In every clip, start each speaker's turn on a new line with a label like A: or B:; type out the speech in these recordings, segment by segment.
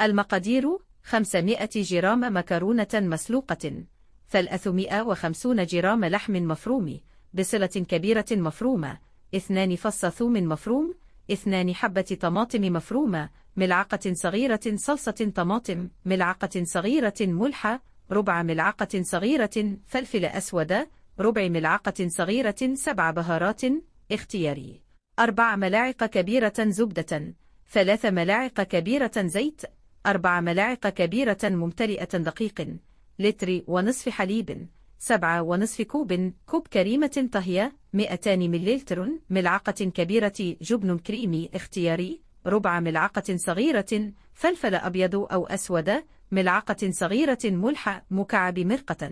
A: المقادير: 500 جرام مكرونة مسلوقة، 350 جرام لحم مفروم بصلة كبيرة مفرومة، 2 فص ثوم مفروم، 2 حبة طماطم مفرومة، ملعقة صغيرة صلصة طماطم، ملعقة صغيرة ملحة، ربع ملعقة صغيرة فلفل أسود، ربع ملعقة صغيرة 7 بهارات اختياري، 4 ملاعق كبيرة زبدة، 3 ملاعق كبيرة زيت، 4 ملاعق كبيرة ممتلئة دقيق، لتر ونصف حليب، 7.5 كوب كريمة طهية، 200 مللتر، ملعقة كبيرة جبن كريمي اختياري، ربع ملعقة صغيرة فلفل أبيض أو أسود، ملعقة صغيرة ملح مكعب مرقة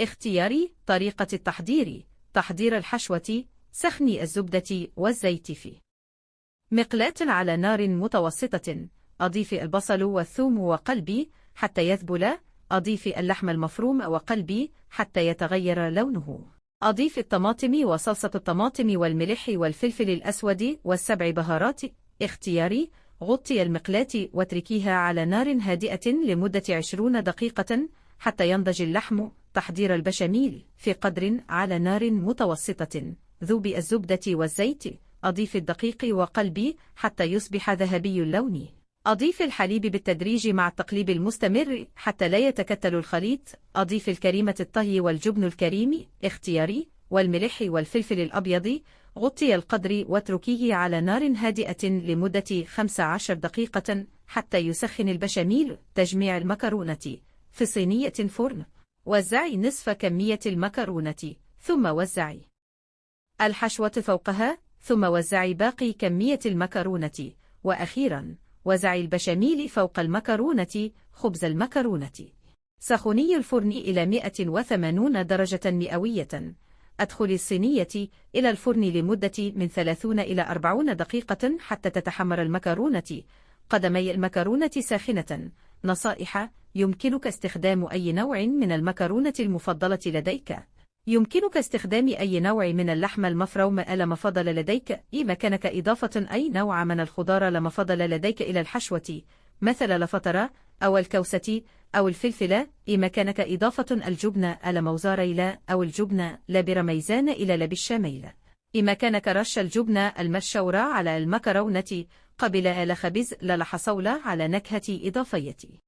A: اختياري. طريقة التحضير: تحضير الحشوة: سخن الزبدة والزيت في مقلاة على نار متوسطة، أضيف البصل والثوم وقلبي حتى يذبل، أضيف اللحم المفروم وقلبي حتى يتغير لونه، أضيف الطماطم وصلصة الطماطم والملح والفلفل الأسود والسبع بهارات اختياري. غطي المقلاة واتركيها على نار هادئة لمدة 20 دقيقة حتى ينضج اللحم. تحضير البشاميل: في قدر على نار متوسطة، ذوب الزبدة والزيت، أضيف الدقيق وقلبي حتى يصبح ذهبي اللون، أضيف الحليب بالتدريج مع التقليب المستمر حتى لا يتكتل الخليط، أضيف الكريمة الطهي والجبن الكريمي اختياري والملح والفلفل الأبيض، غطي القدر واتركيه على نار هادئة لمدة 15 دقيقة حتى يسخن البشاميل. تجميع المكرونة: في صينية فرن، وزعي نصف كمية المكرونة ثم وزعي الحشوة فوقها، ثم وزعي باقي كمية المكرونة، وأخيرا وزعي البشاميل فوق المكرونة. خبز المكرونة: سخني الفرن إلى 180 درجة مئوية، أدخل الصينية إلى الفرن لمدة من 30 إلى 40 دقيقة حتى تتحمر المكرونة. قدمي المكرونة ساخنة. نصائح: يمكنك استخدام أي نوع من المكرونة المفضلة لديك. يمكنك استخدام أي نوع من اللحم المفروم لمفضل لديك. يمكنك إضافة أي نوع من الخضار لمفضل لديك إلى الحشوة، مثل الفطرة أو الكوسة أو الفلفل. يمكنك إضافة الجبن الموزاريلا أو الجبن لبرميزان إلى لبالشاميل. يمكنك رش الجبن المشورة على المكرونة قبل خبز لحصول على نكهة إضافية.